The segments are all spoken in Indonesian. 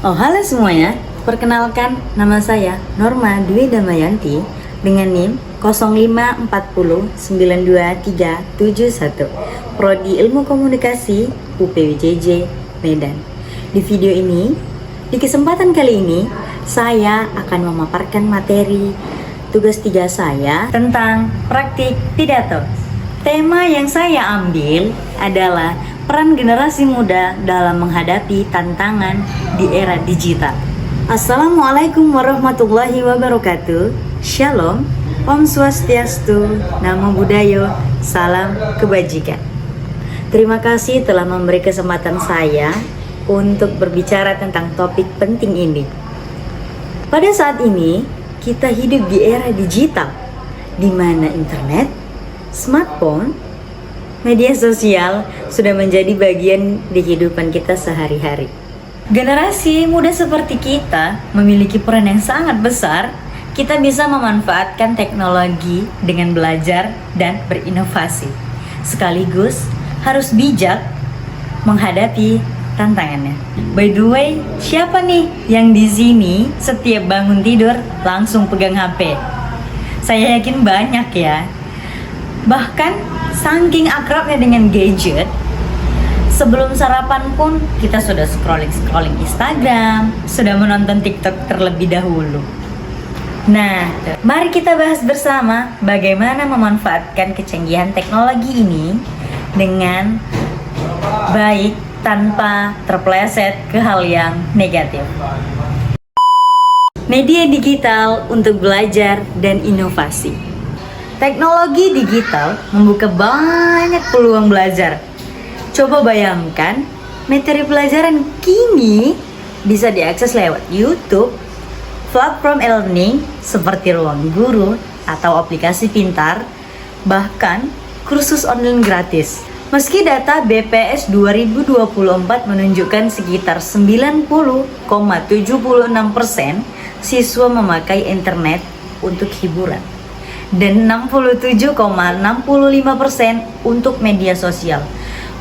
Oh, halo semuanya. Perkenalkan, nama saya Norma Dwi Damayanti dengan NIM 054092371, Prodi Ilmu Komunikasi UPWJJ Medan. Di video ini, di kesempatan kali ini, saya akan memaparkan materi tugas 3 saya tentang praktik pidato. Tema yang saya ambil adalah peran generasi muda dalam menghadapi tantangan di era digital. Assalamualaikum warahmatullahi wabarakatuh. Shalom, Om Swastiastu, Namo Buddhaya, Salam Kebajikan. Terima kasih telah memberi kesempatan saya untuk berbicara tentang topik penting ini. Pada saat ini, kita hidup di era digital, di mana internet, smartphone, media sosial sudah menjadi bagian di kehidupan kita sehari-hari. Generasi muda seperti kita memiliki peran yang sangat besar. Kita bisa memanfaatkan teknologi dengan belajar dan berinovasi. Sekaligus harus bijak menghadapi tantangannya. By the way, siapa nih yang di sini setiap bangun tidur langsung pegang HP? Saya yakin banyak ya. Bahkan saking akrabnya dengan gadget, sebelum sarapan pun kita sudah scrolling Instagram, sudah menonton TikTok terlebih dahulu. Nah, mari kita bahas bersama bagaimana memanfaatkan kecanggihan teknologi ini dengan baik tanpa terpeleset ke hal yang negatif. Media digital untuk belajar dan inovasi. Teknologi digital membuka banyak peluang belajar. Coba bayangkan, materi pelajaran kini bisa diakses lewat YouTube, platform e-learning seperti Ruang Guru atau aplikasi pintar, bahkan kursus online gratis. Meski data BPS 2024 menunjukkan sekitar 90,76% siswa memakai internet untuk hiburan dan 67,65% untuk media sosial.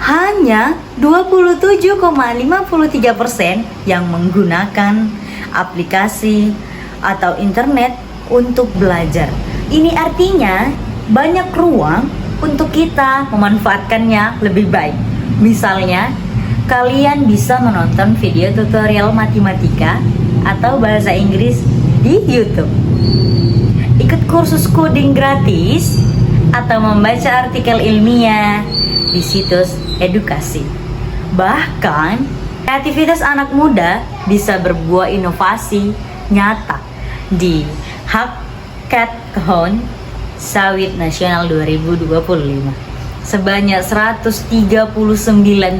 Hanya 27,53% yang menggunakan aplikasi atau internet untuk belajar. Ini artinya banyak ruang untuk kita memanfaatkannya lebih baik. Misalnya, kalian bisa menonton video tutorial matematika atau bahasa Inggris di YouTube, ikut kursus coding gratis, atau membaca artikel ilmiah di situs edukasi. Bahkan, kreativitas anak muda bisa berbuah inovasi nyata di Hackathon Sawit Nasional 2025. Sebanyak 139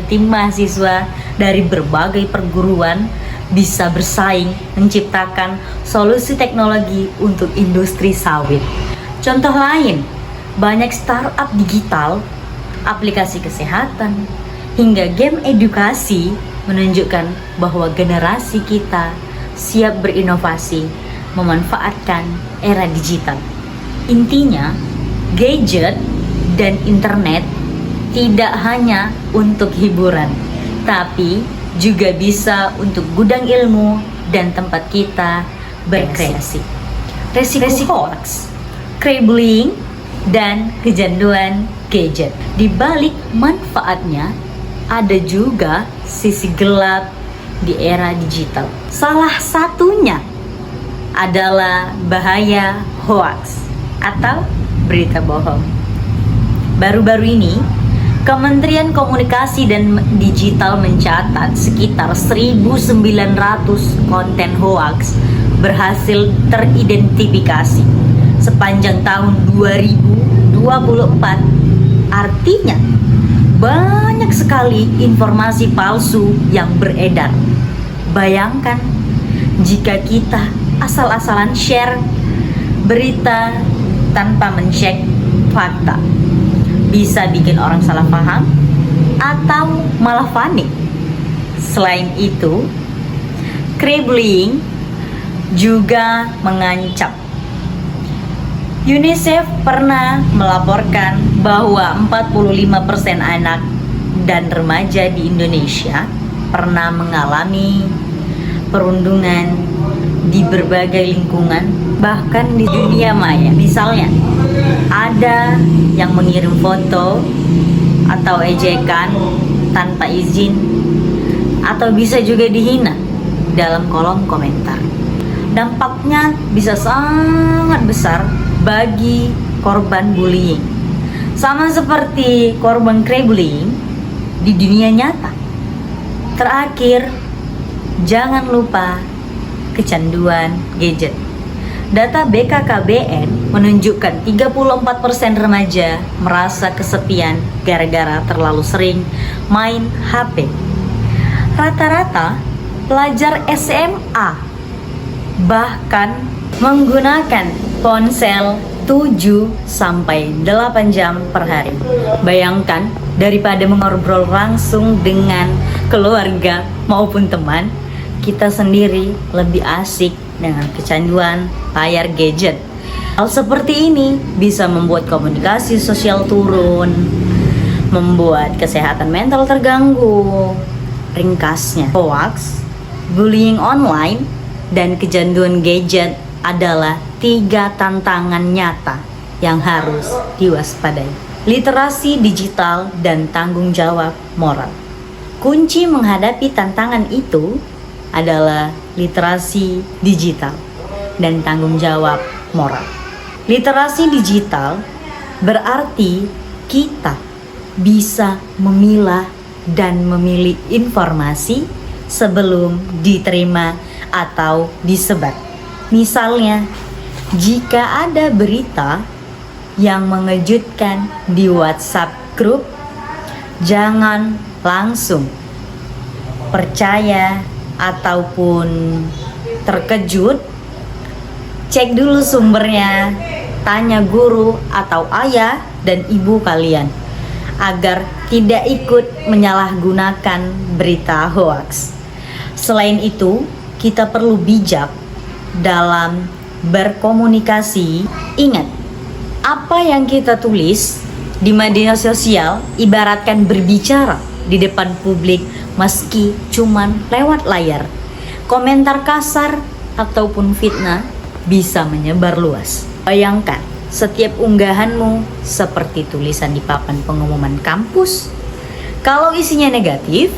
tim mahasiswa dari berbagai perguruan bisa bersaing menciptakan solusi teknologi untuk industri sawit. Contoh lain, banyak startup digital, aplikasi kesehatan, hingga game edukasi menunjukkan bahwa generasi kita siap berinovasi memanfaatkan era digital. Intinya, gadget dan internet tidak hanya untuk hiburan, tapi juga bisa untuk gudang ilmu dan tempat kita berkreasi. Resiko hoax, crippling, dan kecanduan gadget. Di balik manfaatnya, ada juga sisi gelap di era digital. Salah satunya adalah bahaya hoax atau berita bohong. Baru-baru ini, Kementerian Komunikasi dan Digital mencatat sekitar 1.900 konten hoaks berhasil teridentifikasi sepanjang tahun 2024. Artinya, banyak sekali informasi palsu yang beredar. Bayangkan jika kita asal-asalan share berita tanpa mencek fakta, bisa bikin orang salah paham atau malah panik. Selain itu, crippling juga mengancam. UNICEF pernah melaporkan bahwa 45% anak dan remaja di Indonesia pernah mengalami perundungan di berbagai lingkungan, bahkan di dunia maya. Misalnya, ada yang mengirim foto atau ejekan tanpa izin, atau bisa juga dihina dalam kolom komentar. Dampaknya bisa sangat besar bagi korban bullying. Sama seperti korban cyberbullying di dunia nyata. Terakhir, jangan lupa kecanduan gadget. Data BKKBN menunjukkan 34% remaja merasa kesepian gara-gara terlalu sering main HP. Rata-rata pelajar SMA bahkan menggunakan ponsel 7-8 jam per hari. Bayangkan, daripada mengobrol langsung dengan keluarga maupun teman, kita sendiri lebih asik dengan kecanduan layar gadget. Hal seperti ini bisa membuat komunikasi sosial turun, membuat kesehatan mental terganggu. Ringkasnya, hoax, bullying online, dan kecanduan gadget adalah 3 tantangan nyata yang harus diwaspadai. Literasi digital dan tanggung jawab moral. Kunci menghadapi tantangan itu adalah literasi digital dan tanggung jawab moral. Literasi digital berarti kita bisa memilah dan memilih informasi sebelum diterima atau disebar. Misalnya, jika ada berita yang mengejutkan di WhatsApp grup, jangan langsung percaya ataupun terkejut. Cek dulu sumbernya, tanya guru atau ayah dan ibu kalian agar tidak ikut menyalahgunakan berita hoaks. Selain itu, kita perlu bijak dalam berkomunikasi. Ingat, apa yang kita tulis di media sosial ibaratkan berbicara di depan publik meski cuman lewat layar. Komentar kasar ataupun fitnah bisa menyebar luas. Bayangkan, setiap unggahanmu seperti tulisan di papan pengumuman kampus. Kalau isinya negatif,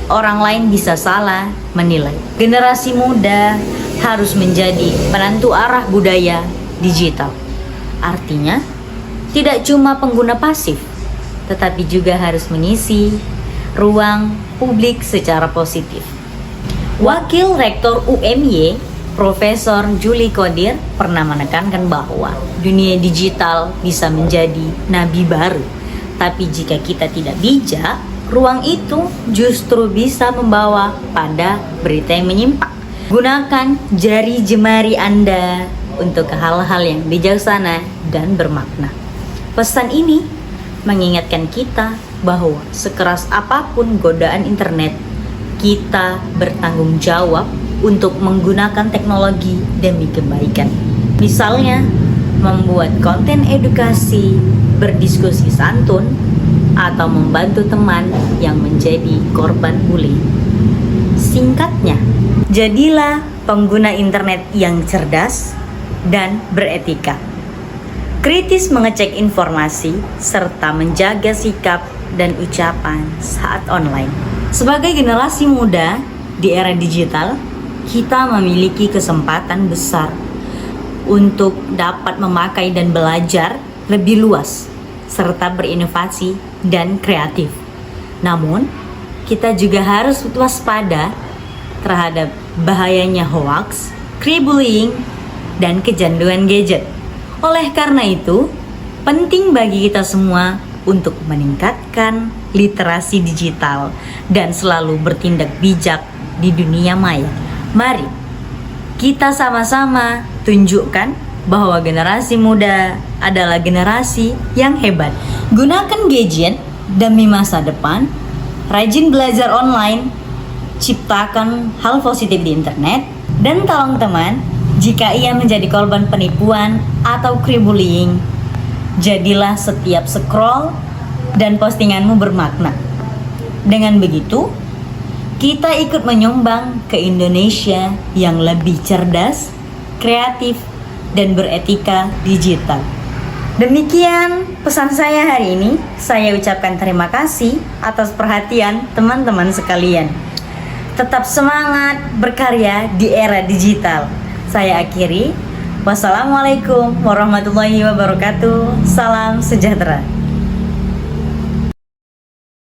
orang lain bisa salah menilai. Generasi muda harus menjadi penentu arah budaya digital. Artinya, tidak cuma pengguna pasif, tetapi juga harus mengisi ruang publik secara positif. Wakil Rektor UMY, Profesor Juli Qodir, pernah menekankan bahwa dunia digital bisa menjadi nabi baru. Tapi jika kita tidak bijak, ruang itu justru bisa membawa pada berita yang menyimpang. Gunakan jari jemari Anda untuk hal-hal yang bijaksana dan bermakna. Pesan ini mengingatkan kita bahwa sekeras apapun godaan internet, kita bertanggung jawab untuk menggunakan teknologi demi kebaikan. Misalnya, membuat konten edukasi, berdiskusi santun, atau membantu teman yang menjadi korban bullying. Singkatnya, jadilah pengguna internet yang cerdas dan beretika. Kritis mengecek informasi serta menjaga sikap dan ucapan saat online. Sebagai generasi muda di era digital, kita memiliki kesempatan besar untuk dapat memakai dan belajar lebih luas serta berinovasi dan kreatif. Namun, kita juga harus waspada terhadap bahayanya hoax, cyberbullying, dan kecanduan gadget. Oleh karena itu, penting bagi kita semua untuk meningkatkan literasi digital dan selalu bertindak bijak di dunia maya. Mari kita sama-sama tunjukkan bahwa generasi muda adalah generasi yang hebat. Gunakan gadget demi masa depan, rajin belajar online, ciptakan hal positif di internet, dan tolong teman jika ia menjadi korban penipuan atau cyberbullying. Jadilah setiap scroll dan postinganmu bermakna. Dengan begitu, Kita ikut menyumbang ke Indonesia yang lebih cerdas, kreatif, dan beretika digital. Demikian pesan saya hari ini. Saya ucapkan terima kasih atas perhatian teman-teman sekalian. Tetap semangat berkarya di era digital. Saya akhiri. Wassalamualaikum warahmatullahi wabarakatuh. Salam sejahtera.